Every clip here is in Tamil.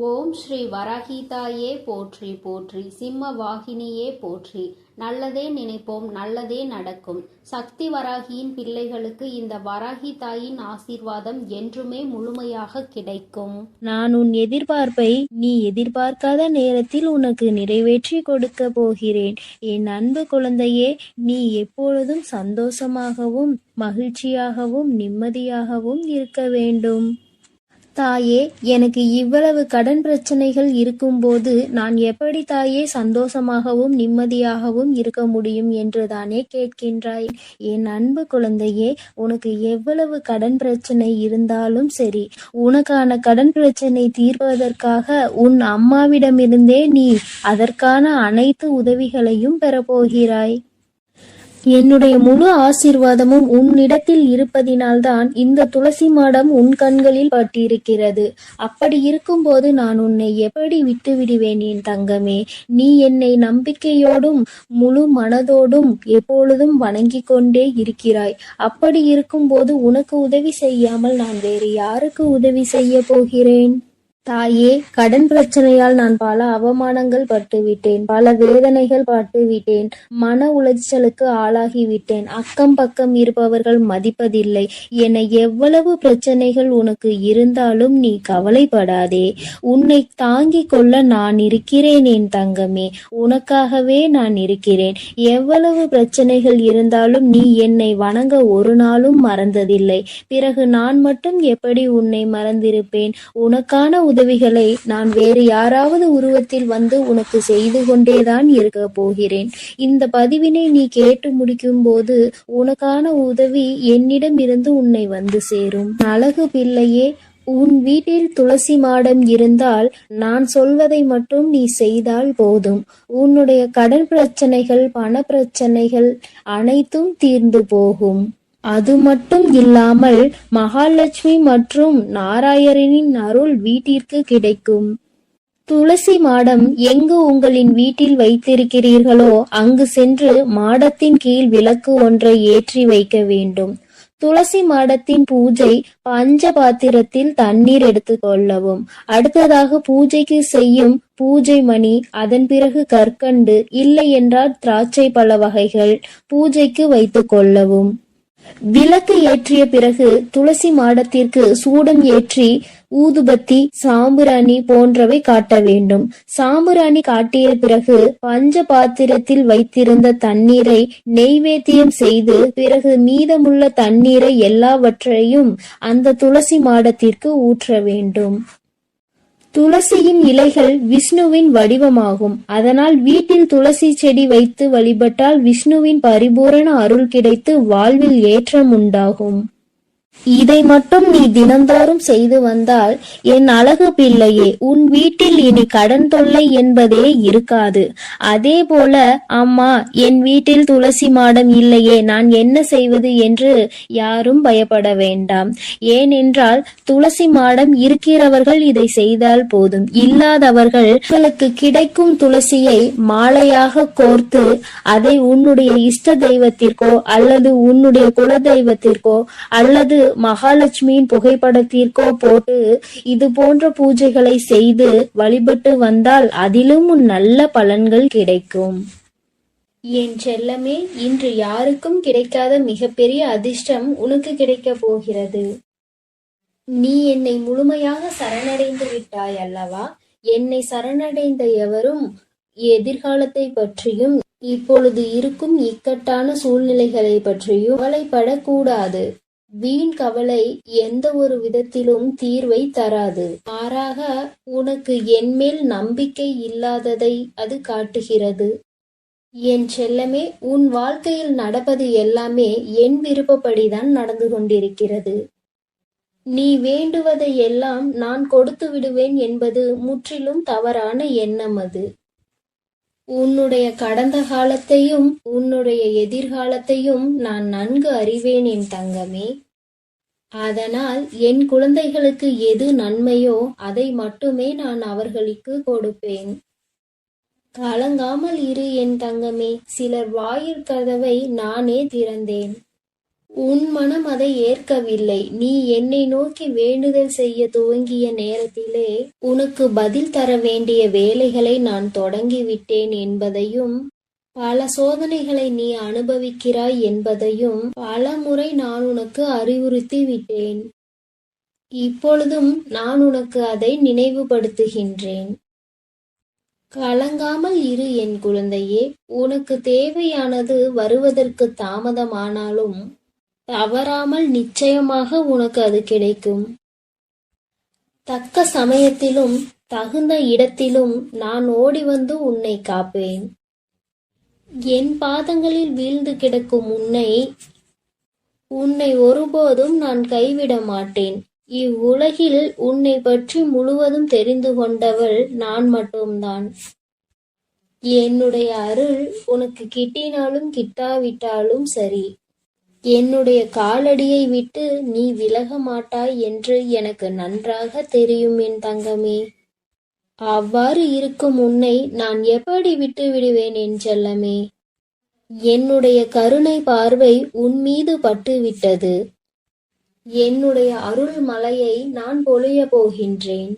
ஓம் ஸ்ரீ வராகிதாயே போற்றி போற்றி, சிம்ம வாகினியே போற்றி. நல்லதே நினைப்போம், நல்லதே நடக்கும். சக்தி வராகியின் பிள்ளைகளுக்கு இந்த வராகி தாயின் ஆசீர்வாதம் என்றுமே முழுமையாக கிடைக்கும். நான் உன் எதிர்பார்ப்பை நீ எதிர்பார்க்காத நேரத்தில் உனக்கு நிறைவேற்றி கொடுக்க போகிறேன். என் அன்பு குழந்தையே, நீ எப்பொழுதும் சந்தோஷமாகவும் மகிழ்ச்சியாகவும் நிம்மதியாகவும் இருக்க வேண்டும். தாயே, எனக்கு இவ்வளவு கடன் பிரச்சனைகள் இருக்கும்போது நான் எப்படி தாயே சந்தோஷமாகவும் நிம்மதியாகவும் இருக்க முடியும் என்று தானே கேட்கின்றாய். என் அன்பு குழந்தையே, உனக்கு எவ்வளவு கடன் பிரச்சனை இருந்தாலும் சரி, உனக்கான கடன் பிரச்சனை தீர்ப்பதற்காக உன் அம்மாவிடமிருந்தே நீ அதற்கான அனைத்து உதவிகளையும் பெறப்போகிறாய். என்னுடைய முழு ஆசீர்வாதமும் உன்னிடத்தில் இருப்பதினால்தான் இந்த துளசி மாடம் உன் கண்களில் பட்டிருக்கிறது. அப்படி இருக்கும்போது நான் உன்னை எப்படி விட்டு விடுவேன் என் தங்கமே? நீ என்னை நம்பிக்கையோடும் முழு மனதோடும் எப்பொழுதும் வணங்கிக் கொண்டே இருக்கிறாய். அப்படி இருக்கும்போது உனக்கு உதவி செய்யாமல் நான் வேறு யாருக்கு உதவி செய்ய போகிறேன்? தாயே, கடன் பிரச்சனையால் நான் பல அவமானங்கள் பட்டுவிட்டேன், பல வேதனைகள் பட்டுவிட்டேன், மன உளைச்சலுக்கு ஆளாகிவிட்டேன். அக்கம் பக்கம் இருப்பவர்கள் மதிப்பதில்லை. என எவ்வளவு பிரச்சனைகள் உனக்கு இருந்தாலும் நீ கவலைப்படாதே. உன்னை தாங்கிக் கொள்ள நான் இருக்கிறேன் என் தங்கமே. உனக்காகவே நான் இருக்கிறேன். எவ்வளவு பிரச்சனைகள் இருந்தாலும் நீ என்னை வணங்க ஒரு நாளும் மறந்ததில்லை. பிறகு நான் மட்டும் எப்படி உன்னை மறந்திருப்பேன்? உனக்கான உதவிகளை நான் வேறு யாராவது உருவத்தில் வந்து உனக்கு செய்து கொண்டேதான் இருக்க போகிறேன். இந்த பதிவினை நீ கேட்டு முடிக்கும் போது உனக்கான உதவி என்னிடம் இருந்து உன்னை வந்து சேரும். அழகு பிள்ளையே, உன் வீட்டில் துளசி மாடம் இருந்தால் நான் சொல்வதை மட்டும் நீ செய்தால் போதும். உன்னுடைய கடன் பிரச்சனைகள், பண பிரச்சனைகள் அனைத்தும் தீர்ந்து போகும். அது மட்டும் இல்லாமல் மகாலட்சுமி மற்றும் நாராயணனின் அருள் வீட்டிற்கு கிடைக்கும். துளசி மாடம் எங்கு உங்களின் வீட்டில் வைத்திருக்கிறீர்களோ அங்கு சென்று மாடத்தின் கீழ் விளக்கு ஒன்றை ஏற்றி வைக்க வேண்டும். துளசி மாடத்தின் பூஜை பஞ்ச பாத்திரத்தில் தண்ணீர் எடுத்து கொள்ளவும். அடுத்ததாக பூஜைக்கு செய்யும் பூஜை மணி, அதன் பிறகு கற்கண்டு, இல்லை என்றால் திராட்சை பழ வகைகள் பூஜைக்கு வைத்து கொள்ளவும். விளக்கு ஏற்றிய பிறகு துளசி மாடத்திற்கு சூடம் ஏற்றி ஊதுபத்தி, சாம்பிராணி போன்றவை காட்ட வேண்டும். சாம்பிராணி காட்டிய பிறகு பஞ்ச பாத்திரத்தில் வைத்திருந்த தண்ணீரை நெய்வேத்தியம் செய்து பிறகு மீதமுள்ள தண்ணீரை எல்லாவற்றையும் அந்த துளசி மாடத்திற்கு ஊற்ற வேண்டும். துளசியின் இலைகள் விஷ்ணுவின் வடிவமாகும். அதனால் வீட்டில் துளசி செடி வைத்து வழிபட்டால் விஷ்ணுவின் பரிபூரண அருள் கிடைத்து வாழ்வில் ஏற்றம் உண்டாகும். இதை மட்டும் நீ தினந்தோறும் செய்து வந்தால் என் அழகு பிள்ளையே, உன் வீட்டில் இனி கடன் தொல்லை என்பதே இருக்காது. அதே போல, அம்மா, என் வீட்டில் துளசி மாடம் இல்லையே, நான் என்ன செய்வது என்று யாரும் பயப்பட வேண்டாம். ஏனென்றால் துளசி மாடம் இருக்கிறவர்கள் இதை செய்தால் போதும். இல்லாதவர்கள் உங்களுக்கு கிடைக்கும் துளசியை மாலையாக கோர்த்து அதை உன்னுடைய இஷ்ட தெய்வத்திற்கோ அல்லது உன்னுடைய குல தெய்வத்திற்கோ அல்லது மகாலட்சுமியின் புகைப்படத்திற்கோ போட்டு இது போன்ற பூஜைகளை செய்து வழிபட்டு வந்தால் அதிலும் நல்ல பலன்கள் கிடைக்கும். என் செல்லமே, இன்று யாருக்கும் கிடைக்காத மிகப்பெரிய அதிர்ஷ்டம் உனக்கு கிடைக்க போகிறது. நீ என்னை முழுமையாக சரணடைந்து விட்டாய் அல்லவா? என்னை சரணடைந்த எவரும் எதிர்காலத்தை பற்றியும் இப்பொழுது இருக்கும் இக்கட்டான சூழ்நிலைகளை பற்றியும் கவலைப்படக்கூடாது. வீண் கவலை எந்த ஒரு விதத்திலும் தீர்வை தராது. மாறாக உனக்கு என்மேல் நம்பிக்கை இல்லாததை அது காட்டுகிறது. என் செல்லமே, உன் வாழ்க்கையில் நடப்பது எல்லாமே என் விருப்பப்படிதான் நடந்து கொண்டிருக்கிறது. நீ வேண்டுவதை எல்லாம் நான் கொடுத்து விடுவேன் என்பது முற்றிலும் தவறான எண்ணம். அது உன்னுடைய கடந்த காலத்தையும் உன்னுடைய எதிர்காலத்தையும் நான் நன்கு அறிவேன் என் தங்கமே. அதனால் என் குழந்தைகளுக்கு எது நன்மையோ அதை மட்டுமே நான் அவர்களுக்கு கொடுப்பேன். கலங்காமல் இரு என் தங்கமே. சிலர் வாயில் கதவை நானே திறந்தேன். உன் மனம் அதை ஏற்கவில்லை. நீ என்னை நோக்கி வேண்டுதல் செய்ய துவங்கிய நேரத்திலே உனக்கு பதில் தர வேண்டிய வேலைகளை நான் தொடங்கிவிட்டேன் என்பதையும், பல சோதனைகளை நீ அனுபவிக்கிறாய் என்பதையும் பல முறை நான் உனக்கு அறிவுறுத்தி விட்டேன். இப்பொழுதும் நான் உனக்கு அதை நினைவுபடுத்துகின்றேன். கலங்காமல் இரு என் குழந்தையே. உனக்கு தேவையானது வருவதற்கு தாமதமானாலும் தவறாமல் நிச்சயமாக உனக்கு அது கிடைக்கும். தக்க சமயத்திலும் தகுந்த இடத்திலும் நான் ஓடி வந்து உன்னை காப்பேன். என் பாதங்களில் வீழ்ந்து கிடக்கும் உன்னை ஒருபோதும் நான் கைவிட மாட்டேன். இவ்வுலகில் உன்னை பற்றி முழுவதும் தெரிந்து கொண்டவள் நான் மட்டும்தான். என்னுடைய அருள் உனக்கு கிட்டினாலும் கிட்டாவிட்டாலும் சரி, என்னுடைய காலடியை விட்டு நீ விலக மாட்டாய் என்று எனக்கு நன்றாக தெரியும் என் தங்கமே. அவ்வாறு இருக்கும் உன்னை நான் எப்படி விட்டு விடுவேன் என் செல்லமே? என்னுடைய கருணை பார்வை உன் மீது பட்டுவிட்டது. என்னுடைய அருள் மலையை நான் பொழிய போகின்றேன்.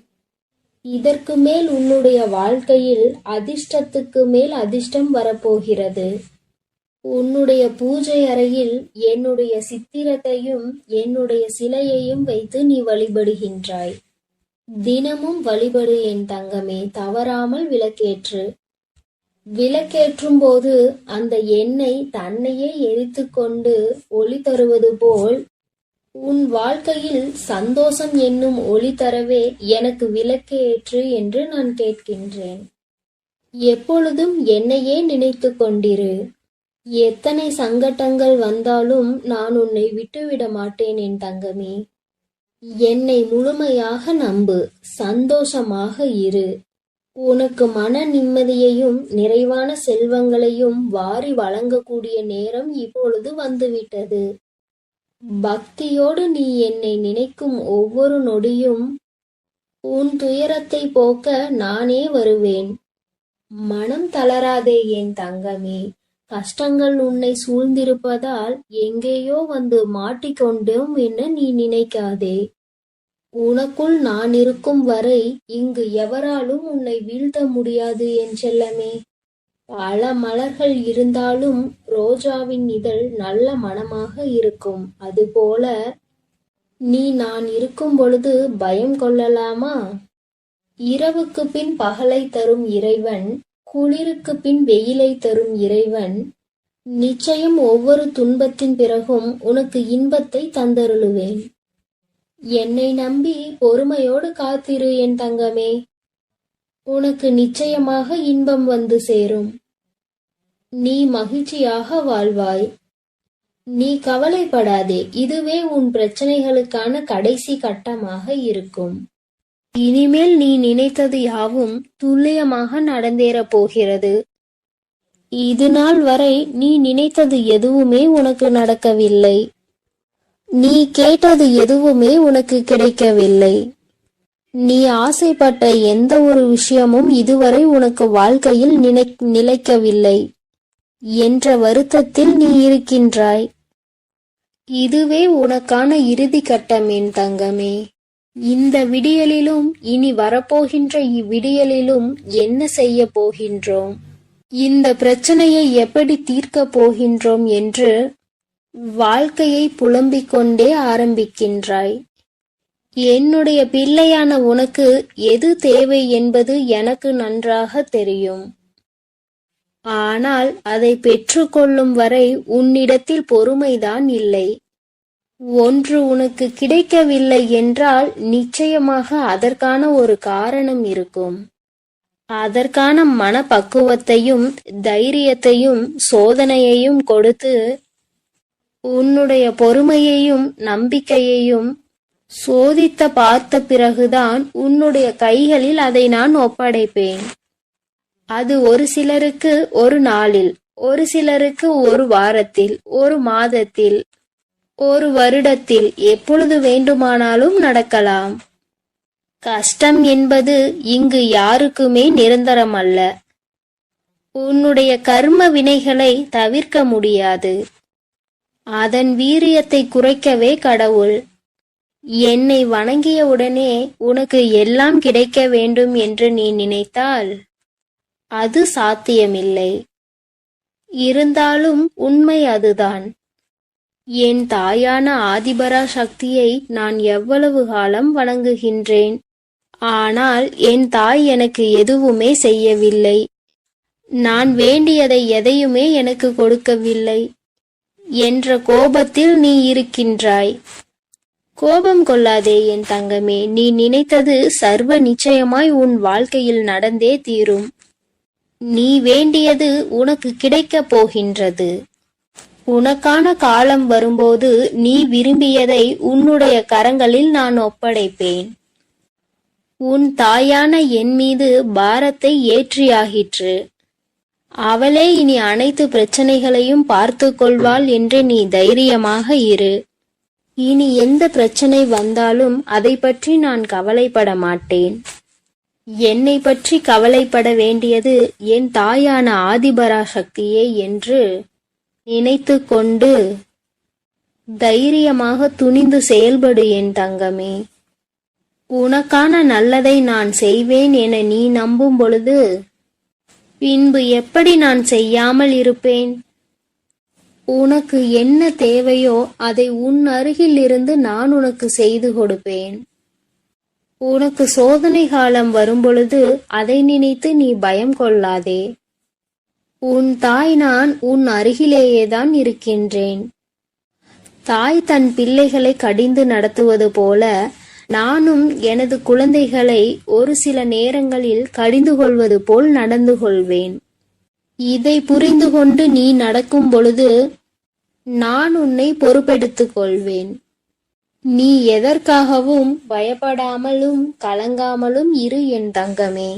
இதற்கு மேல் உன்னுடைய வாழ்க்கையில் அதிர்ஷ்டத்துக்கு மேல் அதிர்ஷ்டம் வரப்போகிறது. உன்னுடைய பூஜை அறையில் என்னுடைய சித்திரத்தையும் என்னுடைய சிலையையும் வைத்து நீ வழிபடுகின்றாய். தினமும் வழிபடு என் தங்கமே. தவறாமல் விளக்கேற்று. விளக்கேற்றும் போது அந்த எண்ணெய் தன்னையே எரித்து கொண்டு ஒளி தருவது போல் உன் வாழ்க்கையில் சந்தோஷம் என்னும் ஒளி தரவே எனக்கு விளக்கேற்று என்று நான் கேட்கின்றேன். எப்பொழுதும் என்னையே நினைத்து கொண்டிரு. எத்தனை சங்கடங்கள் வந்தாலும் நான் உன்னை விட்டுவிட மாட்டேன் என் தங்கமே. என்னை முழுமையாக நம்பு. சந்தோஷமாக இரு. உனக்கு மன நிம்மதியையும் நிறைவான செல்வங்களையும் வாரி வழங்கக்கூடிய நேரம் இப்பொழுது வந்துவிட்டது. பக்தியோடு நீ என்னை நினைக்கும் ஒவ்வொரு நொடியும் உன் துயரத்தை போக்க நானே வருவேன். மனம் தளராதே என் தங்கமே. கஷ்டங்கள் உன்னை சூழ்ந்திருப்பதால் எங்கேயோ வந்து மாட்டிக்கொண்டோம் என நீ நினைக்காதே. உனக்குள் நான் இருக்கும் வரை இங்கு எவராலும் உன்னை வீழ்த்த முடியாது என் செல்லமே. பல மலர்கள் இருந்தாலும் ரோஜாவின் இதழ் நல்ல மணமாக இருக்கும். அதுபோல நீ நான் இருக்கும் பொழுது பயம் கொள்ளலாமா? இரவுக்கு பின் பகலை தரும் இறைவன், குளிருக்கு பின் வெயிலை தரும் இறைவன் நிச்சயம் ஒவ்வொரு துன்பத்தின் பிறகும் உனக்கு இன்பத்தை தந்தருளுவேன். என்னை நம்பி பொறுமையோடு காத்திரு என் தங்கமே. உனக்கு நிச்சயமாக இன்பம் வந்து சேரும். நீ மகிழ்ச்சியாக வாழ்வாய். நீ கவலைப்படாதே. இதுவே உன் பிரச்சனைகளுக்கான கடைசி கட்டமாக இருக்கும். இனிமேல் நீ நினைத்தது யாவும் துல்லியமாக நடந்தேறப் போகிறது. இது நாள் வரை நீ நினைத்தது எதுவுமே உனக்கு நடக்கவில்லை. நீ கேட்டது எதுவுமே உனக்கு கிடைக்கவில்லை. நீ ஆசைப்பட்ட எந்த ஒரு விஷயமும் இதுவரை உனக்கு வாழ்க்கையில் நிலைக்கவில்லை என்ற வருத்தத்தில் நீ இருக்கின்றாய். இதுவே உனக்கான இறுதி கட்டம் என் தங்கமே. இந்த விடியலிலும் இனி வரப்போகின்ற இவ்விடியலிலும் என்ன செய்ய போகின்றோம், இந்த பிரச்சனையை எப்படி தீர்க்கப் போகின்றோம் என்று வாழ்க்கையை புலம்பிக் கொண்டே ஆரம்பிக்கின்றாய். என்னுடைய பிள்ளையான உனக்கு எது தேவை என்பது எனக்கு நன்றாக தெரியும். ஆனால் அதை பெற்றுக்கொள்ளும் வரை உன்னிடத்தில் பொறுமைதான் இல்லை. ஒன்று உனக்கு கிடைக்கவில்லை என்றால் நிச்சயமாக அதற்கான ஒரு காரணம் இருக்கும். அதற்கான மனப்பக்குவத்தையும் தைரியத்தையும் சோதனையையும் கொடுத்து உன்னுடைய பொறுமையையும் நம்பிக்கையையும் சோதித்த பார்த்த பிறகுதான் உன்னுடைய கைகளில் அதை நான் ஒப்படைப்பேன். அது ஒரு சிலருக்கு ஒரு நாளில், ஒரு சிலருக்கு ஒரு வாரத்தில், ஒரு மாதத்தில், ஒரு வருடத்தில், எப்பொழுது வேண்டுமானாலும் நடக்கலாம். கஷ்டம் என்பது இங்கு யாருக்குமே நிரந்தரமல்ல. உன்னுடைய கர்ம வினைகளை தவிர்க்க முடியாது. அதன் வீரியத்தை குறைக்கவே கடவுள். என்னை வணங்கியவுடனே உனக்கு எல்லாம் கிடைக்க வேண்டும் என்று நீ நினைத்தால் அது சாத்தியமில்லை. இருந்தாலும் உண்மை அதுதான். என் தாயான ஆதிபரா சக்தியை நான் எவ்வளவு காலம் வணங்குகின்றேன். ஆனால் என் தாய் எனக்கு எதுவுமே செய்யவில்லை. நான் வேண்டியதை எதையுமே எனக்கு கொடுக்கவில்லை என்ற கோபத்தில் நீ இருக்கின்றாய். கோபம் கொள்ளாதே என் தங்கமே. நீ நினைத்தது சர்வ நிச்சயமாய் உன் வாழ்க்கையில் நடந்தே தீரும். நீ வேண்டியது உனக்கு கிடைக்கப் போகின்றது. உனக்கான காலம் வரும்போது நீ விரும்பியதை உன்னுடைய கரங்களில் நான் ஒப்படைப்பேன். உன் தாயான என் மீது பாரத்தை ஏற்றியாகிற்று. அவளே இனி அனைத்து பிரச்சனைகளையும் பார்த்து கொள்வாள் என்று நீ தைரியமாக இரு. இனி எந்த பிரச்சனை வந்தாலும் அதை பற்றி நான் கவலைப்பட மாட்டேன். என்னை பற்றி கவலைப்பட வேண்டியது என் தாயான ஆதிபரா சக்தியே என்று நினைத்து கொண்டு தைரியமாக துணிந்து செயல்படு என் தங்கமே. உனக்கான நல்லதை நான் செய்வேன் என நீ நம்பும் பொழுது பின்பு எப்படி நான் செய்யாமல் இருப்பேன்? உனக்கு என்ன தேவையோ அதை உன் அருகில் இருந்து நான் உனக்கு செய்து கொடுப்பேன். உனக்கு சோதனை காலம் வரும்பொழுது அதை நினைத்து நீ பயம் கொள்ளாதே. உன் தாய் நான் உன் அருகிலேயேதான் இருக்கின்றேன். தாய் தன் பிள்ளைகளை கடிந்து நடத்துவது போல நானும் எனது குழந்தைகளை ஒரு சில நேரங்களில் கடிந்து கொள்வது போல் நடந்து கொள்வேன். இதை புரிந்து கொண்டு நீ நடக்கும் பொழுது நான் உன்னை பொறுப்பெடுத்துக் கொள்வேன். நீ எதற்காகவும் பயப்படாமலும் கலங்காமலும் இரு என் தங்கமே.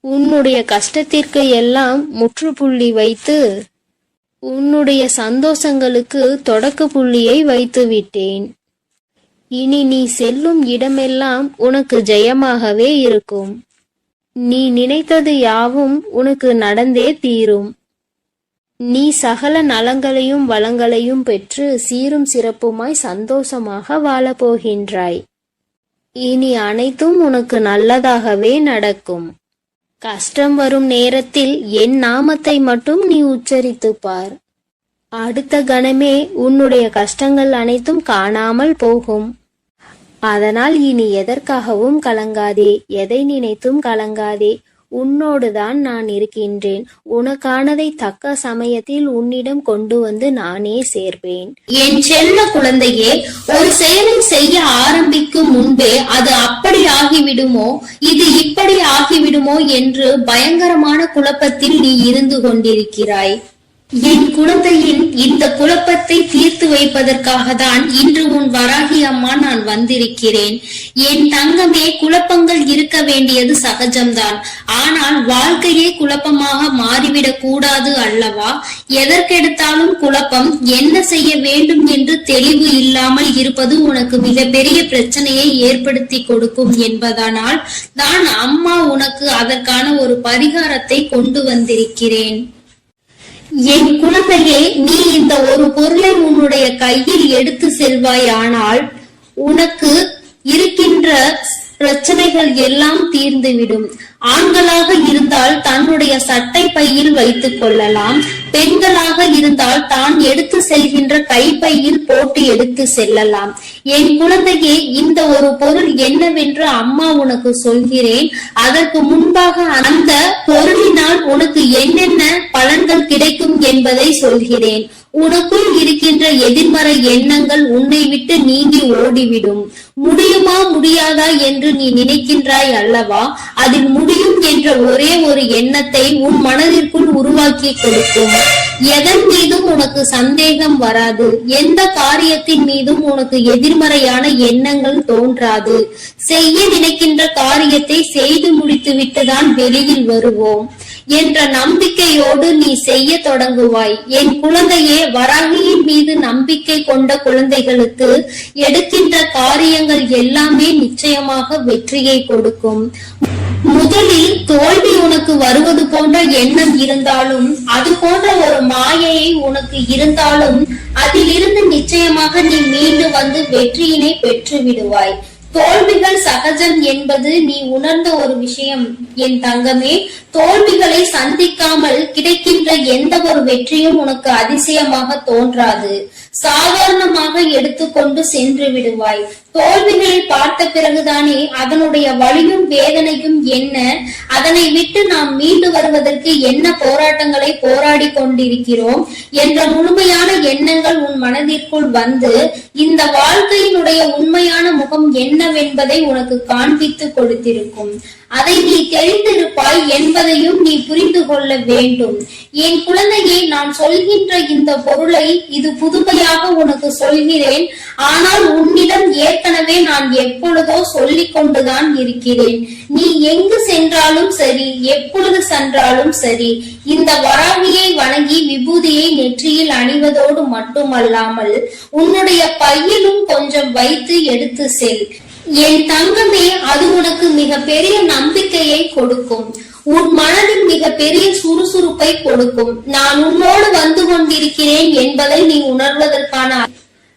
உன்னுடைய கஷ்டத்திற்கு எல்லாம் முற்றுப்புள்ளி வைத்து உன்னுடைய சந்தோஷங்களுக்கு தொடக்க புள்ளியை வைத்து விட்டேன். இனி நீ செல்லும் இடமெல்லாம் உனக்கு ஜெயமாகவே இருக்கும். நீ நினைத்தது யாவும் உனக்கு நடந்தே தீரும். நீ சகல நலங்களையும் வளங்களையும் பெற்று சீரும் சிறப்புமாய் சந்தோஷமாக வாழப்போகின்றாய். இனி அனைத்தும் உனக்கு நல்லதாகவே நடக்கும். கஷ்டம் வரும் நேரத்தில் என் நாமத்தை மட்டும் நீ உச்சரித்துப் பார். அடுத்த கணமே உன்னுடைய கஷ்டங்கள் அனைத்தும் காணாமல் போகும். அதனால் இனி எதற்காகவும் கலங்காதே, எதை நினைத்தும் கலங்காதே. உன்னோடுதான் நான் இருக்கின்றேன். உனக்கானதை தக்க சமயத்தில் உன்னிடம் கொண்டு வந்து நானே சேர்ப்பேன். என் செல்ல குழந்தையே, ஒரு செயலை செய்ய ஆரம்பிக்கும் முன்பே அது அப்படி ஆகிவிடுமோ, இது இப்படி ஆகிவிடுமோ என்று பயங்கரமான குழப்பத்தில் நீ இருந்து கொண்டிருக்கிறாய். என் குழந்தையின் இந்த குழப்பத்தை தீர்த்து வைப்பதற்காக தான் இன்று உன் வராகி அம்மா நான் வந்திருக்கிறேன். என் தங்கமே, குழப்பங்கள் இருக்க வேண்டியது சகஜம்தான். ஆனால் வாழ்க்கையே குழப்பமாக மாறிவிடக் கூடாது அல்லவா? எதற்கெடுத்தாலும் குழப்பம். என்ன செய்ய வேண்டும் என்று தெளிவு இல்லாமல் இருப்பது உனக்கு மிகப்பெரிய பிரச்சனையை ஏற்படுத்தி கொடுக்கும் என்பதனால் தான் அம்மா உனக்கு அதற்கான ஒரு பரிகாரத்தை கொண்டு வந்திருக்கிறேன். என் குழந்தையே, நீ இந்த ஒரு பொருளை உன்னுடைய கையில் எடுத்து செல்வாயானால் உனக்கு இருக்கின்ற பிரச்சனைகள் எல்லாம் தீர்ந்துவிடும். ஆண்களாக இருந்தால் தன்னுடைய சட்டை பையில் வைத்துக் கொள்ளலாம். பெண்களாக இருந்தால் தான் எடுத்து செல்கின்ற கைப்பையில் போட்டு எடுத்து செல்லலாம். என் குழந்தையே, இந்த ஒரு பொருள் என்னவென்று அம்மா உனக்கு சொல்கிறேன். அதற்கு முன்பாக அந்த பொருளினால் உனக்கு என்னென்ன பலன்கள் கிடைக்கும் என்பதை சொல்கிறேன். உனக்குள் இருக்கின்ற எதிர்மறை எண்ணங்கள் உன்னை விட்டு நீங்கி ஓடிவிடும். முடியுமா முடியாதா என்று நீ நினைக்கின்றாய் அல்லவா? அதில் முடியும் என்ற ஒரே ஒரு எண்ணத்தை உன் மனதிற்குள் உருவாக்கி கொடுக்கும். எதன் மீதும் உனக்கு சந்தேகம் வராது. எந்த காரியத்தின் மீதும் உனக்கு எதிர்மறையான எண்ணங்கள் தோன்றாது. செய்ய நினைக்கின்ற காரியத்தை செய்து முடித்து விட்டுதான் வெளியில் வருவோம். என்ற நம்பிக்கையோடு நீ செய்ய தொடங்குவாய். என் குழந்தையே, வராகியின் மீது நம்பிக்கை கொண்ட குழந்தைகளுக்கு எடுக்கின்ற காரியங்கள் எல்லாமே நிச்சயமாக வெற்றியை கொடுக்கும். முதலில் தோல்வி உனக்கு வருவது போன்ற எண்ணம் இருந்தாலும், அது போன்ற ஒரு மாயையை உனக்கு இருந்தாலும், அதிலிருந்து நிச்சயமாக நீ மீண்டு வந்து வெற்றியினை பெற்று விடுவாய். தோல்விகள் சகஜம் என்பது நீ உணர்ந்த ஒரு விஷயம் என் தங்கமே. தோல்விகளை சந்திக்காமல் கிடைக்கின்ற எந்த ஒரு வெற்றியும் உனக்கு அதிசயமாக தோன்றாது. சாதாரணமாக எடுத்துக்கொண்டு சென்று விடுவாய். தோல்விகளை பார்த்த பிறகுதானே அதனுடைய வலியும் வேதனையும் என்ன, அதனை விட்டு நாம் மீண்டு வருவதற்கு என்ன போராட்டங்களை போராடி கொண்டிருக்கிறோம் என்ற முழுமையான எண்ணங்கள் உன் மனதிற்குள் வந்து இந்த வாழ்க்கையினுடைய உண்மையான முகம் என்னவென்பதை உனக்கு காண்பித்து கொடுத்திருக்கும். அதை நீ தெரிந்திருப்பாய் என்பதையும் நீ புரிந்து கொள்ள வேண்டும். என் குழந்தையை, நான் சொல்கின்ற இந்த பொருளை இது புதுமையாக உனக்கு சொல்கிறேன். ஆனால் உன்னிடம் ஏற்கனவே நான் எப்பொழுதோ சொல்லிக் கொண்டுதான் இருக்கிறேன். நீ எங்கு சென்றாலும் சரி, எப்பொழுது சென்றாலும் சரி, இந்த வராகியை வணங்கி விபூதியை நெற்றியில் அணிவதோடு மட்டுமல்லாமல் உன்னுடைய பையிலும் கொஞ்சம் வைத்து எடுத்து செல். என் தங்கமே, அது உனக்கு மிக பெரிய நம்பிக்கையை கொடுக்கும். உன் மனதில் மிக பெரிய சுறுசுறுப்பை கொடுக்கும். நான் உன்னோடு வந்து கொண்டிருக்கிறேன் என்பதை நீ உணர்வதற்கான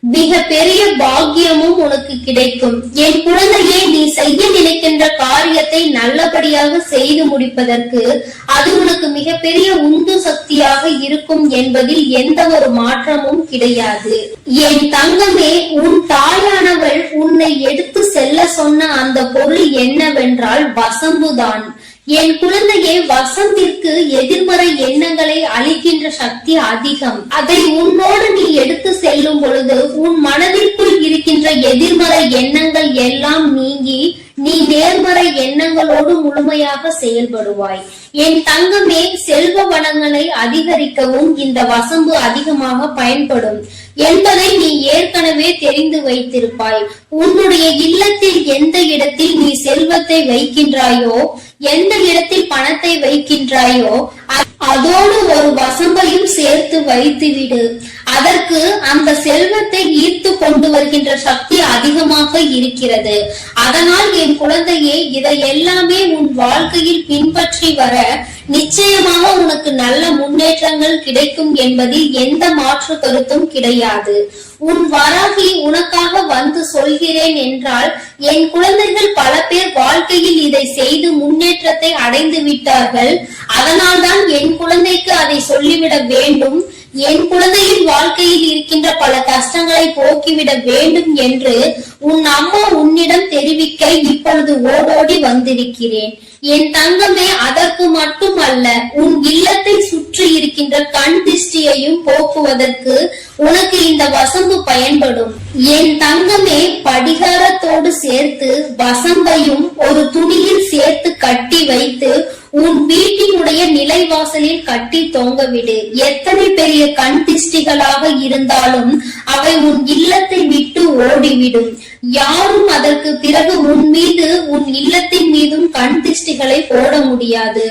மிக பெரிய பாக்கியமும் உனக்கு கிடைக்கும். என் குழந்தையே, நீ செய்ய நினைக்கின்ற காரியத்தை நல்லபடியாக செய்து முடிப்பதற்கு அது உனக்கு மிகப்பெரிய உந்து சக்தியாக இருக்கும் என்பதில் எந்த ஒரு மாற்றமும் கிடையாது. என் தங்கமே, உன் தாயானவள் உன்னை எடுத்து செல்ல சொன்ன அந்த பொருள் என்னவென்றால் வசம்புதான். என் குழந்தையே, வசந்திற்கு எதிர்மறை எண்ணங்களை அளிக்கின்ற சக்தி அதிகம். அதை உன்னோடு நீ எடுத்து செல்லும் பொழுது உன் மனதிற்குள் இருக்கின்ற எதிர்மறை எண்ணங்கள் எல்லாம் நீங்கி நீ நேர்மறை எண்ணங்களோடு முழுமையாக செயல்படுவாய். என் தங்கமே, செல்வ வளங்களை அதிகரிக்கவும் இந்த வசம்பு அதிகமாக பயன்படும் என்பதை நீ ஏற்கனவே தெரிந்து வைத்திருப்பாய். உன்னுடைய இல்லத்தில் எந்த இடத்தில் நீ செல்வத்தை வைக்கின்றாயோ, எந்த இடத்தில் பணத்தை வைக்கின்றாயோ, அதோடு ஒரு வசம்பையும் சேர்த்து வைத்துவிடு. அதற்கு அந்த செல்வத்தை ஈர்த்து கொண்டு வருகின்ற சக்தி அதிகமாக இருக்கிறது. அதனால் என் குழந்தையே, இதை எல்லாமே உன் வாழ்க்கையில் பின்பற்றி வர நிச்சயமாக உனக்கு நல்ல முன்னேற்றங்கள் கிடைக்கும் என்பதில் எந்த மாற்று கருத்தும் கிடையாது. உன் வராகி உனக்காக வந்து சொல்கிறேன் என்றால், என் குழந்தைகள் பல பேர் வாழ்க்கையில் இதை செய்து முன்னேற்றத்தை அடைந்து விட்டார்கள். அதனால்தான் என் குழந்தைக்கு அதை சொல்லிவிட வேண்டும். என் குழந்தையின் வாழ்க்கையில் இருக்கின்ற பல கஷ்டங்களை போக்கிவிட வேண்டும் என்று உன் அம்மா உன்னிடம் தெரிவிக்க இப்பொழுது ஓடோடி வந்திருக்கிறேன். என் தங்கமே, அதற்கு மட்டுமல்ல, உன் இல்லத்தை சுற்றி இருக்கின்ற கண் திஷ்டியையும் போக்குவதற்கு உனக்கு இந்த வசம்பு பயன்படும். என் தங்கமே, படிகாரத்தோடு சேர்த்து வசம்பையும் ஒரு துணியில் சேர்த்து கட்டி வைத்து உன் வீட்டினுடைய நிலைவாசலில் கட்டி தொங்கவிடு. எத்தனை பெரிய கண் திஷ்டிகளாக இருந்தாலும் அவை உன் இல்லத்தை விட்டு ஓடிவிடும். யாரும் அதற்கு பிறகு உன் மீது, உன் இல்லத்தின் மீதும் கண் திஷ்டிகளை போட முடியாது.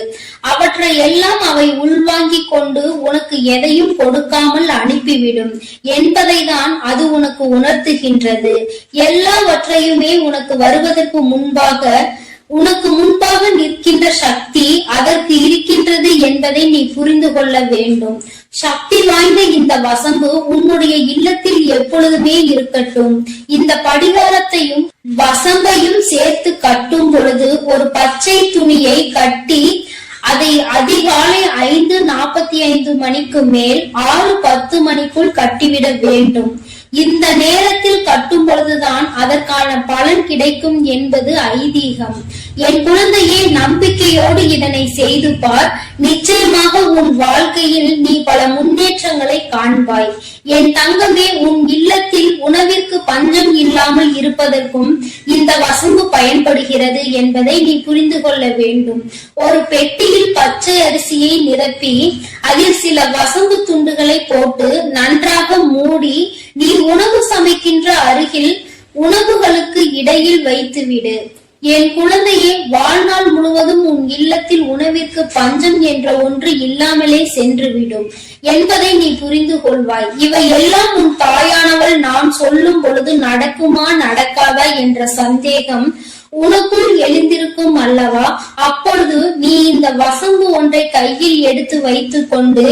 அவற்றை எல்லாம் அவை உள்வாங்கிக் கொண்டு உனக்கு எதையும் கொடுக்காமல் அனுப்பிவிடும் என்பதை தான் அது உனக்கு உணர்த்துகின்றது. எல்லாவற்றையுமே உனக்கு வருவதற்கு உனக்கு முன்பாக நிற்கின்ற சக்தி அதற்கு இருக்கின்றது என்பதை நீ புரிந்து கொள்ள வேண்டும். சக்தி வாய்ந்த இந்த வசம்பு உன்னுடைய இல்லத்தில் எப்பொழுதுமே இருக்கட்டும். இந்த படிகாரத்தையும் வசம்பையும் சேர்த்து கட்டும் பொழுது ஒரு பச்சை துணியை கட்டி அதை அதிகாலை 5:45 மணிக்கு மேல் 6:10 மணிக்குள் கட்டிவிட வேண்டும். இந்த நேரத்தில் கட்டும் பொழுதுதான் அதற்கான பலன் கிடைக்கும் என்பது ஐதீகம். என் குழந்தையே, நம்பிக்கையோடு இதனை செய்து பார். நிச்சயமாக உன் வாழ்க்கையில் நீ பல முன்னேற்றங்களை காண்பாய். என் தங்கமே, உன் இல்லத்தில் உணவிற்கு பஞ்சம் இல்லாமல் இருப்பதற்கும் இந்த வசம்பு பயன்படுகிறது என்பதை நீ புரிந்து கொள்ள வேண்டும். ஒரு பெட்டியில் பச்சை அரிசியை நிரப்பி அதில் சில வசம்பு துண்டுகளை போட்டு நன்றாக மூடி நீ உணவு சமைக்கின்ற அருகில் உணவுகளுக்கு இடையில் வைத்துவிடு. என் குழந்தையே, வாழ்நாள் முழுவதும் உன் இல்லத்தில் உணவிற்கு பஞ்சம் என்ற ஒன்று இல்லாமலே சென்றுவிடும் என்பதை நீ புரிந்து கொள்வாய். இவை எல்லாம் உன் தாயானவள் நான் சொல்லும் பொழுது நடக்குமா நடக்காதா என்ற சந்தேகம் உனக்குள் எழுந்திருக்கும் அல்லவா? அப்பொழுது நீ இந்த வசம்பு ஒன்றை கையில் எடுத்து வைத்துக் கொண்டு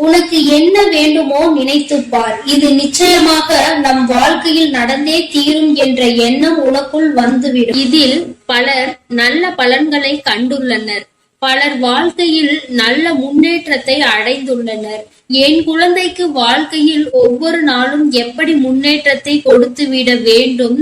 உனக்கு என்ன வேண்டுமோ நினைத்துப்பார். இது நிச்சயமாக நம் வாழ்க்கையில் நடந்தே தீரும் என்ற எண்ணம் உனக்குள் வந்துவிடும். இதில் பலர் நல்ல பலன்களை கண்டுள்ளனர். பலர் வாழ்க்கையில் நல்ல முன்னேற்றத்தை அடைந்துள்ளனர். என் குழந்தைக்கு வாழ்க்கையில் ஒவ்வொரு நாளும் எப்படி முன்னேற்றத்தை கொடுத்துவிட வேண்டும்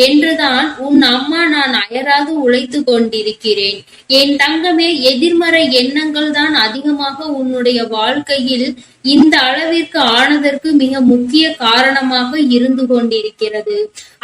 என்றுதான் உன் அம்மா நான் அயராது உழைத்து கொண்டிருக்கிறேன். என் தங்கமே, எதிர்மறை எண்ணங்கள் தான் அதிகமாக உன்னுடைய வாழ்க்கையில் இந்த அளவிற்கு ஆனதற்கு மிக முக்கிய காரணமாக இருந்து கொண்டிருக்கிறது.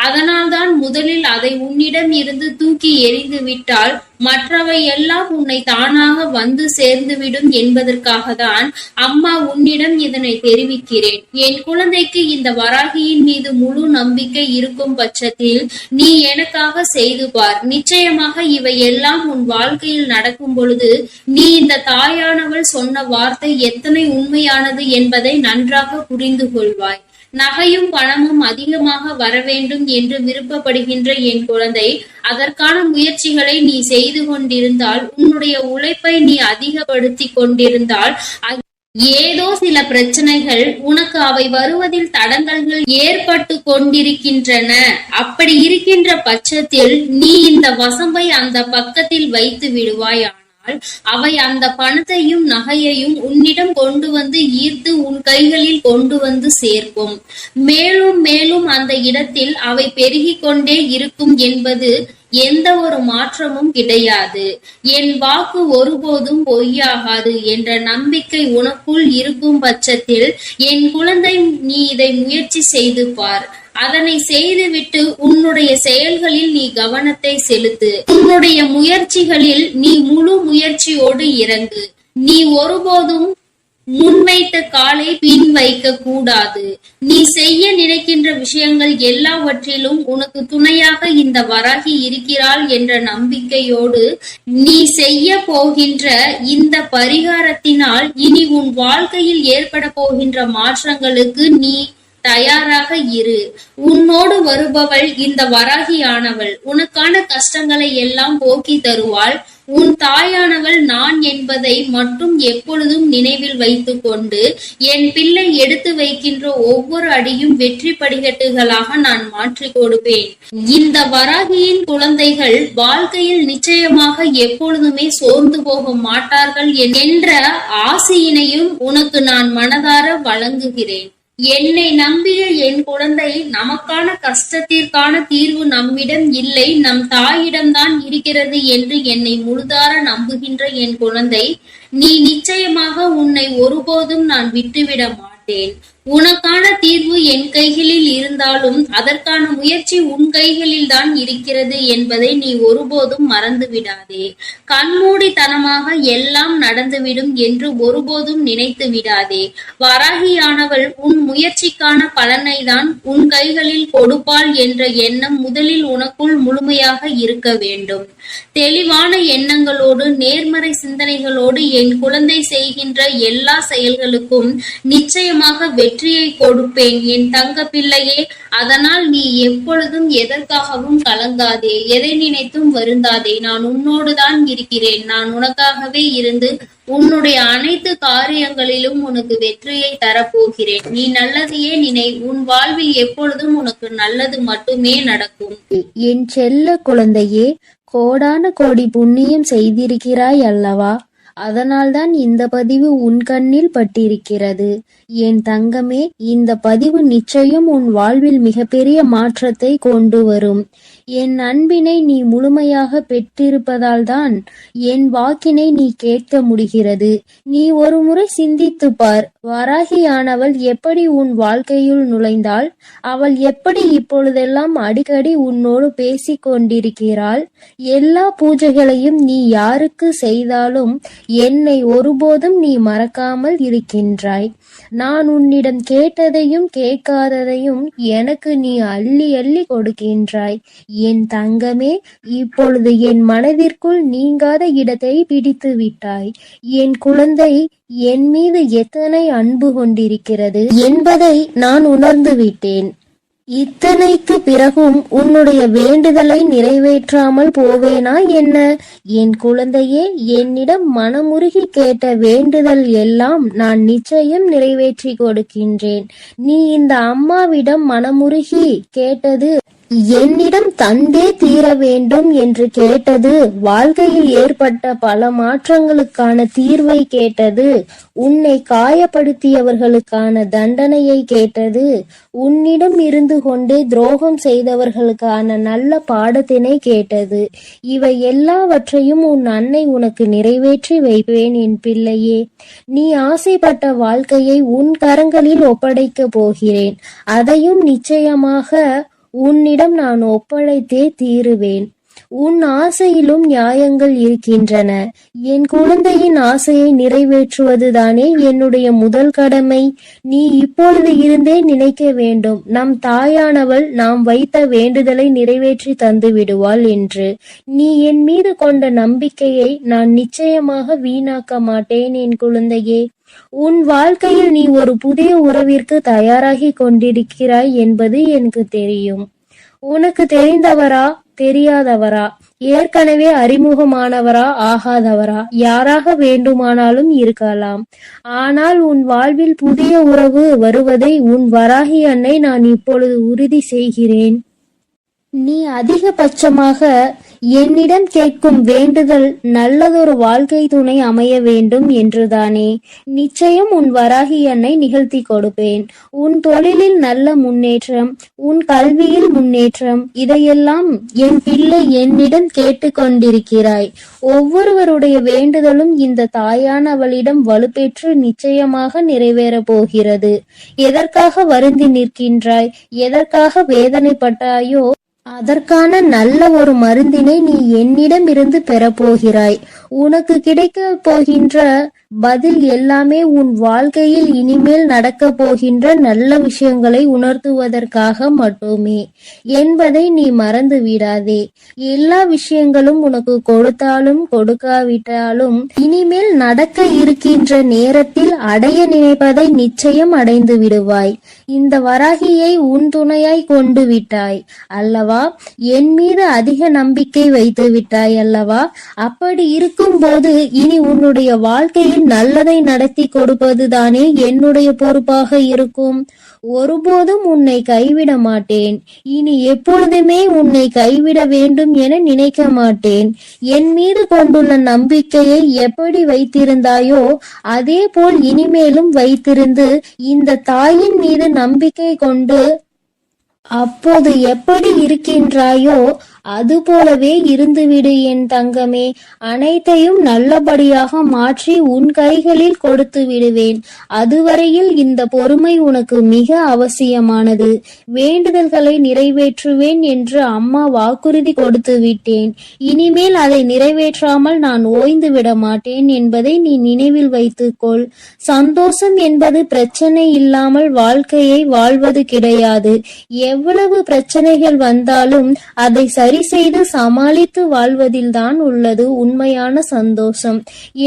அதனால்தான் முதலில் அதை உன்னிடம் இருந்து தூக்கி எறிந்து விட்டால் மற்றவை எல்லாம் உன்னை தானாக வந்து சேர்ந்துவிடும் என்பதற்காக தான் அம்மா உன்னிடம் இதனை தெரிவிக்கிறேன். என் குழந்தைக்கு இந்த வராகியின் மீது முழு நம்பிக்கை இருக்கும் பட்சத்தில் நீ எனக்காக செய்து பார். நிச்சயமாக இவை எல்லாம் உன் வாழ்க்கையில் நடக்கும் பொழுது நீ இந்த தாயானவள் சொன்ன வார்த்தை எத்தனை உண்மையானது என்பதை நன்றாக புரிந்து கொள்வாய். நகையும் பணமும் அதிகமாக வர வேண்டும் என்று விருப்பப்படுகின்ற என் குழந்தை, அதற்கான முயற்சிகளை நீ செய்து கொண்டிருந்தால், உன்னுடைய உழைப்பை நீ அதிகப்படுத்தி கொண்டிருந்தால், ஏதோ சில பிரச்சனைகள் உனக்கு அவை வருவதில் தடங்கல்கள் ஏற்பட்டு கொண்டிருக்கின்றன. அப்படி இருக்கின்ற பட்சத்தில் நீ இந்த வசம்பை அந்த பக்கத்தில் வைத்து விடுவாய். அவை அந்த பணத்தையும் நகையையும் உன்னிடம் கொண்டு வந்து ஈர்த்து உன் கைகளில் கொண்டு வந்து சேர்க்கும். மேலும் மேலும் அந்த இடத்தில் அவை பெருகிக் கொண்டே இருக்கும் என்பது எந்த ஒரு மாற்றமும் கிடையாது. என் வாக்கு ஒருபோதும் பொய்யாகாது என்ற நம்பிக்கை உனக்குள் இருக்கும் பட்சத்தில் என் குழந்தை, நீ இதை முயற்சி செய்து பார். அதனை செய்துவிட்டு உன்னுடைய செயல்களில் நீ கவனத்தை செலுத்து. உன்னுடைய முயற்சிகளில் நீ முழு முயற்சியோடு இறங்கு. நீ ஒருபோதும் முன்வைத்த காலை பின் வைக்க கூடாது. நீ செய்ய நினைக்கின்ற விஷயங்கள் எல்லாவற்றிலும் உனக்கு துணையாக இந்த வராகி இருக்கிறாள் என்ற நம்பிக்கையோடு நீ செய்ய போகின்ற இந்த பரிகாரத்தினால் இனி உன் வாழ்க்கையில் ஏற்பட போகின்ற மாற்றங்களுக்கு நீ தயாராக இரு. உன்னோடு வருபவள் இந்த வராகியானவள் உனக்கான கஷ்டங்களை எல்லாம் போக்கி தருவாள். உன் தாயானவள் நான் என்பதை மட்டும் எப்பொழுதும் நினைவில் வைத்துக் கொண்டு என் பிள்ளை எடுத்து வைக்கின்ற ஒவ்வொரு அடியும் வெற்றி படிக்கட்டுகளாக நான் மாற்றி கொடுப்பேன். இந்த வராகியின் குழந்தைகள் வாழ்க்கையில் நிச்சயமாக எப்பொழுதுமே சோர்ந்து போக மாட்டார்கள் என்ற ஆசையினையும் உனக்கு நான் மனதார வழங்குகிறேன். என்னை நம்பிய என் குழந்தை, நமக்கான கஷ்டத்திற்கான தீர்வு நம்மிடம் இல்லை, நம் தாயிடம்தான் இருக்கிறது என்று என்னை முழுதார நம்புகின்ற என் குழந்தை, நீ நிச்சயமாக உன்னை ஒருபோதும் நான் விட்டுவிட மாட்டேன். உனக்கான தீர்வு என் கைகளில் இருந்தாலும் அதற்கான முயற்சி உன் கைகளில் தான் இருக்கிறது என்பதை நீ ஒருபோதும் மறந்து விடாதே. கண்மூடித்தனமாக எல்லாம் நடந்துவிடும் என்று ஒருபோதும் நினைத்து விடாதே. வராகியானவள் உன் முயற்சிக்கான பலனை தான் உன் கைகளில் கொடுப்பாள் என்ற எண்ணம் முதலில் உனக்குள் முழுமையாக இருக்க வேண்டும். தெளிவான எண்ணங்களோடு நேர்மறை சிந்தனைகளோடு என் குழந்தை செய்கின்ற எல்லா செயல்களுக்கும் நிச்சயமாக வெற்றியை கொடுப்பேன் என் தங்க பிள்ளையே. அதனால் நீ எப்பொழுதும் எதற்காகவும் கலங்காதே, எதை நினைத்தும் வருந்தாதே. நான் உன்னோடுதான் இருக்கிறேன். நான் உனக்காகவே இருந்து உன்னுடைய அனைத்து காரியங்களிலும் உனக்கு வெற்றியை தரப்போகிறேன். நீ நல்லதையே நினை. உன் வாழ்வில் எப்பொழுதும் உனக்கு நல்லது மட்டுமே நடக்கும். என் செல்ல குழந்தையே, கோடான கோடி புண்ணியம் செய்திருக்கிறாய் அல்லவா? அதனால்தான் இந்த பதிவு உன் கண்ணில் பட்டிருக்கிறது. என் தங்கமே, இந்த பதிவு நிச்சயம் உன் வாழ்வில் மிகப்பெரிய மாற்றத்தை கொண்டு வரும். என் அன்பினை நீ முழுமையாக பெற்றிருப்பதால் தான் என் வாக்கினை நீ கேட்க முடிகிறது. நீ ஒரு முறை சிந்தித்து பார். வராகியானவள் எப்படி உன் வாழ்க்கையுள் நுழைந்தாள்? அவள் எப்படி இப்பொழுதெல்லாம் அடிக்கடி உன்னோடு பேசிக் கொண்டிருக்கிறாள்? எல்லா பூஜைகளையும் நீ யாருக்கு செய்தாலும் என்னை ஒருபோதும் நீ மறக்காமல் இருக்கின்றாய். நான் உன்னிடம் கேட்டதையும் கேட்காததையும் எனக்கு நீ அள்ளி அள்ளி கொடுக்கின்றாய். என் தங்கமே, இப்பொழுது என் மனதிற்குள் நீங்காத இடத்தை பிடித்து விட்டாய். என் குழந்தை என் மீது எத்தனை அன்பு கொண்டிருக்கிறது என்பதை நான் உணர்ந்து விட்டேன். இத்தனைக்கு பிறகும் உன்னுடைய வேண்டுதலை நிறைவேற்றாமல் போவேனா என்ன? என் குழந்தையே, என்னிடம் மனமுருகி கேட்ட வேண்டுதல் எல்லாம் நான் நிச்சயம் நிறைவேற்றி கொடுக்கின்றேன். நீ இந்த அம்மாவிடம் மனமுருகி கேட்டது, என்னிடம் தந்தே தீர வேண்டும் என்று கேட்டது, வாழ்க்கையில் ஏற்பட்ட பல மாற்றங்களுக்கான தீர்வை கேட்டது, உன்னை காயப்படுத்தியவர்களுக்கான தண்டனையை கேட்டது, உன்னிடம் இருந்து கொண்டே துரோகம் செய்தவர்களுக்கான நல்ல பாடத்தினை கேட்டது. இவை எல்லாவற்றையும் உன் அன்னை உனக்கு நிறைவேற்றி வைப்பேன் என் பிள்ளையே. நீ ஆசைப்பட்ட வாழ்க்கையை உன் கரங்களில் ஒப்படைக்க போகிறேன். அதையும் நிச்சயமாக உன்னிடம் நான் ஒப்படைத்தே தீருவேன். உன் ஆசையிலும் நியாயங்கள் இருக்கின்றன. என் குழந்தையின் ஆசையை நிறைவேற்றுவதுதானே என்னுடைய முதல் கடமை. நீ இப்பொழுது இருந்தே நினைக்க வேண்டும், நம் தாயானவள் நாம் வைத்த வேண்டுதலை நிறைவேற்றி தந்து விடுவாள் என்று. நீ என் மீது கொண்ட நம்பிக்கையை நான் நிச்சயமாக வீணாக்க மாட்டேன் என் குழந்தையே. உன் வாழ்க்கையில் நீ ஒரு புதிய உறவிற்கு தயாராகி கொண்டிருக்கிறாய் என்பது எனக்கு தெரியும். உனக்கு தெரிந்தவரா தெரியாதவரா, ஏற்கனவே அறிமுகமானவரா ஆகாதவரா, யாராக வேண்டுமானாலும் இருக்கலாம். ஆனால் உன் வாழ்வில் புதிய உறவு வருவதை உன் வராகி அன்னை நான் இப்பொழுது உறுதி செய்கிறேன். நீ அதிகபட்சமாக என்னிடம் கேட்கும் வேண்டுதல் நல்லதொரு வாழ்க்கை துணை அமைய வேண்டும் என்றுதானே? நிச்சயம் உன் வராகி அன்னை நிகழ்த்தி கொடுப்பேன். உன் தொழிலில் நல்ல முன்னேற்றம், உன் கல்வியில் முன்னேற்றம், இதையெல்லாம் என் பிள்ளை என்னிடம் கேட்டு கொண்டிருக்கிறாய். ஒவ்வொருவருடைய வேண்டுதலும் இந்த தாயானவளிடம் வலுப்பெற்று நிச்சயமாக நிறைவேறப் போகிறது. எதற்காக வருந்தி நிற்கின்றாய், எதற்காக வேதனைப்பட்டாயோ அதற்கான நல்ல ஒரு மருந்தினை நீ என்னிடம் இருந்து பெறப்போகிறாய். உனக்கு கிடைக்க போகின்ற பதில் எல்லாமே உன் வாழ்க்கையில் இனிமேல் நடக்க போகின்ற நல்ல விஷயங்களை உணர்த்துவதற்காக மட்டுமே என்பதை நீ மறந்து விடாதே. எல்லா விஷயங்களும் உனக்கு கொடுத்தாலும் கொடுக்காவிட்டாலும் இனிமேல் நடக்க இருக்கின்ற நேரத்தில் அடைய நினைப்பதை நிச்சயம் அடைந்து விடுவாய். இந்த வராகியை உன் துணையாய் கொண்டு விட்டாய் அல்லவா? என் மீது அதிக நம்பிக்கை வைத்து விட்டாய் அல்லவா? அப்படி இருக்கும் போது இனி உன்னுடைய வாழ்க்கையில் நல்லதை நடத்தி கொடுப்பதுதானே என்னுடைய பொறுப்பாக இருக்கும். ஒருபோதும் உன்னை கைவிட மாட்டேன். இனி எப்பொழுதுமே உன்னை கைவிட வேண்டும் என நினைக்க மாட்டேன். என் மீது கொண்டுள்ள நம்பிக்கையை எப்படி வைத்திருந்தாயோ அதே போல் இனிமேலும் வைத்திருந்து இந்த தாயின் மீது நம்பிக்கை கொண்டு அப்போது எப்படி இருக்கின்றாயோ அதுபோலவே இருந்துவிடு என் தங்கமே. அனைத்தையும் நல்லபடியாக மாற்றி உன் கைகளில் கொடுத்து விடுவேன். அதுவரையில் இந்த பொறுமை உனக்கு மிக அவசியமானது. வேண்டுதல்களை நிறைவேற்றுவேன் என்று அம்மா வாக்குறுதி கொடுத்து விட்டேன். இனிமேல் அதை நிறைவேற்றாமல் நான் ஓய்ந்து விட மாட்டேன் என்பதை நீ நினைவில் வைத்துக்கொள். சந்தோஷம் என்பது பிரச்சனை இல்லாமல் வாழ்க்கையை வாழ்வது கிடையாது. எவ்வளவு பிரச்சனைகள் வந்தாலும் அதை சரி செய்து சமாளித்து வாழ்வதில்தான் உள்ளது உண்மையான சந்தோஷம்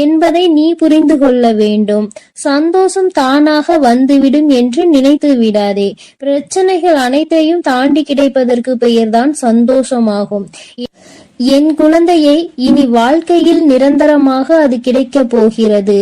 என்பதை நீ புரிந்து கொள்ள வேண்டும். சந்தோஷம் தானாக வந்துவிடும் என்று நினைத்து விடாதே. பிரச்சனைகள் அனைத்தையும் தாண்டி கிடைப்பதற்கு பெயர்தான் சந்தோஷமாகும். என் குழந்தையை, இனி வாழ்க்கையில் நிரந்தரமாக அது கிடைக்கப் போகிறது.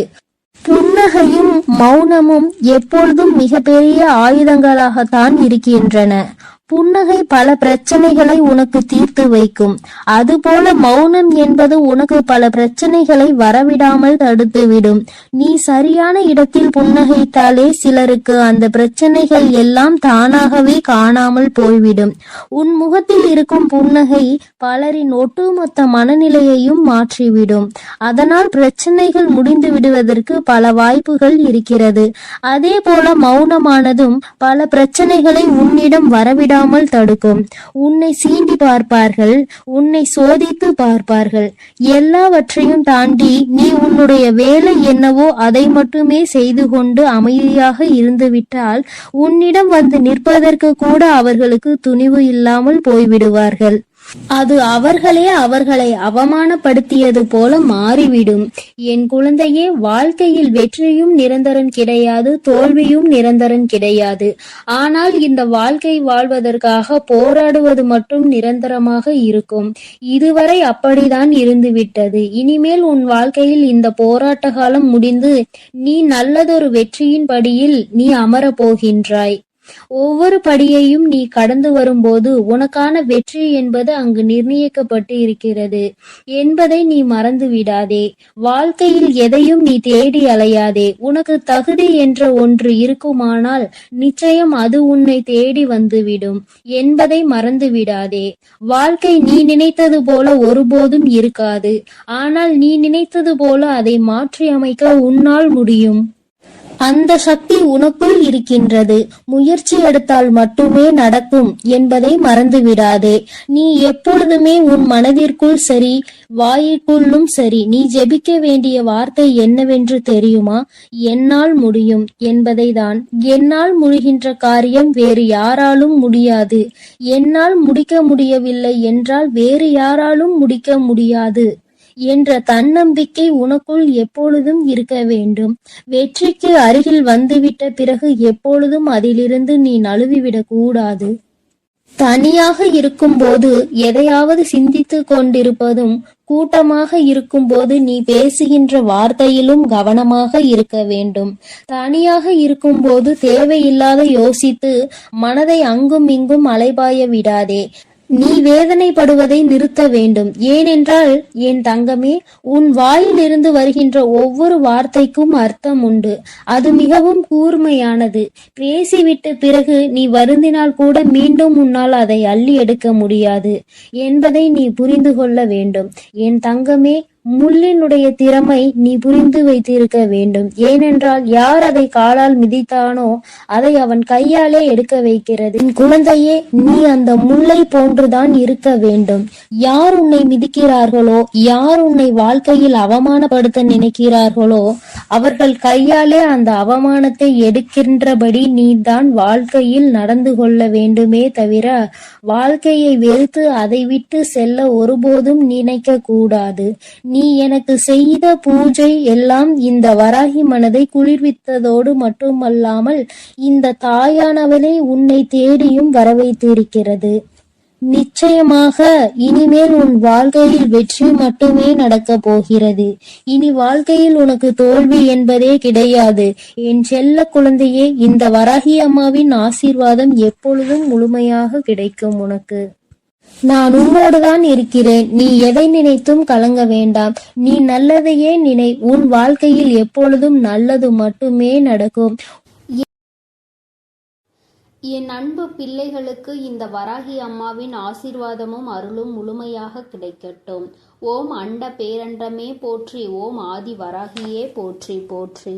புன்னகையும் மௌனமும் எப்பொழுதும் மிகப்பெரிய ஆயுதங்களாகத்தான் இருக்கின்றன. புன்னகை பல பிரச்சனைகளை உனக்கு தீர்த்து வைக்கும். அதுபோல மௌனம் என்பது உனக்கு பல பிரச்சனைகளை வரவிடாமல் தடுத்துவிடும். நீ சரியான இடத்தில் புன்னகைத்தாலே சிலருக்கு அந்த பிரச்சனைகள் எல்லாம் தானாகவே காணாமல் போய்விடும். உன் முகத்தில் இருக்கும் புன்னகை பலரின் ஒட்டுமொத்த மனநிலையையும் மாற்றிவிடும். அதனால் பிரச்சனைகள் முடிந்து விடுவதற்கு பல வாய்ப்புகள் இருக்கிறது. அதே போல மௌனமானதும் பல பிரச்சனைகளை உன்னிடம் வரவிடாமல் தடுக்கும். உன்னை சீண்டி பார்ப்பார்கள், உன்னை சோதித்து பார்ப்பார்கள். எல்லாவற்றையும் தாண்டி நீ உன்னுடைய வேலை என்னவோ அதை மட்டுமே செய்து கொண்டு அமைதியாக இருந்துவிட்டால் உன்னிடம் வந்து நிற்பதற்கு கூட அவர்களுக்கு துணிவு இல்லாமல் போய்விடுவார்கள். அது அவர்களை அவமானப்படுத்தியது போல மாறிவிடும். என் குழந்தையே, வாழ்க்கையில் வெற்றியும் நிரந்தரம் கிடையாது, தோல்வியும் நிரந்தரம் கிடையாது. ஆனால் இந்த வாழ்க்கை வாழ்வதற்காக போராடுவது மட்டும் நிரந்தரமாக இருக்கும். இதுவரை அப்படித்தான் இருந்துவிட்டது. இனிமேல் உன் வாழ்க்கையில் இந்த போராட்ட காலம் முடிந்து நீ நல்லதொரு வெற்றியின் படியில் நீ அமரப் போகின்றாய். ஒவ்வொரு படியையும் நீ கடந்து வரும்போது உனக்கான வெற்றி என்பது அங்கு நிர்ணயிக்கப்பட்டு இருக்கிறது என்பதை நீ மறந்து விடாதே. வாழ்க்கையில் எதையும் நீ தேடி அலையாதே. உனக்கு தகுதி என்ற ஒன்று இருக்குமானால் நிச்சயம் அது உன்னை தேடி வந்துவிடும் என்பதை மறந்து விடாதே. வாழ்க்கை நீ நினைத்தது போல ஒருபோதும் இருக்காது. ஆனால் நீ நினைத்தது போல அதை மாற்றி அமைக்க உன்னால் முடியும். அந்த சக்தி உனக்குள் இருக்கின்றது. முயற்சி எடுத்தால் மட்டுமே நடக்கும் என்பதை மறந்து விடாதே. நீ எப்பொழுதுமே உன் மனதிற்குள் சரி, வாய்க்குள்ளும் சரி, நீ ஜெபிக்க வேண்டிய வார்த்தை என்னவென்று தெரியுமா? என்னால் முடியும் என்பதை தான். என்னால் முடிகின்ற காரியம் வேறு யாராலும் முடியாது. என்னால் முடிக்க முடியவில்லை என்றால் வேறு யாராலும் முடிக்க முடியாது என்ற தன்னம்பிக்கை உனக்குள் எப்பொழுதும் இருக்க வேண்டும். வெற்றிக்கு அருகில் வந்துவிட்ட பிறகு எப்பொழுதும் அதிலிருந்து நீ நழுவிவிடக் கூடாது. தனியாக இருக்கும்போது எதையாவது சிந்தித்து கொண்டிருப்பதும், கூட்டமாக இருக்கும்போது நீ பேசுகின்ற வார்த்தையிலும் கவனமாக இருக்க வேண்டும். தனியாக இருக்கும்போது தேவையில்லாத யோசித்து மனதை அங்கும் இங்கும் அலைபாய விடாதே. நீ வேதனைப்படுவதை நிறுத்த வேண்டும். ஏனென்றால் என் தங்கமே, உன் வாயிலிருந்து வருகின்ற ஒவ்வொரு வார்த்தைக்கும் அர்த்தம் உண்டு. அது மிகவும் கூர்மையானது. பேசிவிட்ட பிறகு நீ வருந்தினால் கூட மீண்டும் உன்னால் அதை அள்ளி எடுக்க முடியாது என்பதை நீ புரிந்து கொள்ள வேண்டும். என் தங்கமே, முள்ளினுடைய திறமை நீ புரிந்து வைத்திருக்க வேண்டும். ஏனென்றால் யார் அதை காலால் மிதித்தானோ அதை அவன் கையாலே எடுக்க வைக்கிறது. என் குழந்தையே, நீ அந்த முல்லை போன்றுதான் இருக்க வேண்டும். யார் உன்னை மிதிக்கிறார்களோ, யார் உன்னை வாழ்க்கையில் அவமானப்படுத்த நினைக்கிறார்களோ அவர்கள் கையாலே அந்த அவமானத்தை எடுக்கின்றபடி நீ தான் வாழ்க்கையில் நடந்து கொள்ள வேண்டுமே தவிர வாழ்க்கையை வெறுத்து அதை விட்டு செல்ல ஒருபோதும் நினைக்க கூடாது. நீ எனக்கு செய்த பூஜை எல்லாம் இந்த வராகி மனதை குளிர்வித்ததோடு மட்டுமல்லாமல் இந்த தாயானவளை உன்னை தேடியும் வரவைத்திருக்கிறது. நிச்சயமாக இனிமேல் உன் வாழ்க்கையில் வெற்றி மட்டுமே நடக்க போகிறது. இனி வாழ்க்கையில் உனக்கு தோல்வி என்பதே கிடையாது. என் செல்ல குழந்தையே, இந்த வராகி அம்மாவின் ஆசீர்வாதம் எப்பொழுதும் முழுமையாக கிடைக்கும் உனக்கு. நான் உன்னோடுதான் இருக்கிறேன். நீ எதை நினைத்தும் கலங்க வேண்டாம். நீ நல்லதையே நினை. உன் வாழ்க்கையில் எப்பொழுதும் நல்லது மட்டுமே நடக்கும். என் அன்பு பிள்ளைகளுக்கு இந்த வராகி அம்மாவின் ஆசீர்வாதமும் அருளும் முழுமையாக கிடைக்கட்டும். ஓம் அண்ட பேரண்டமே போற்றி. ஓம் ஆதி வராகியே போற்றி போற்றி.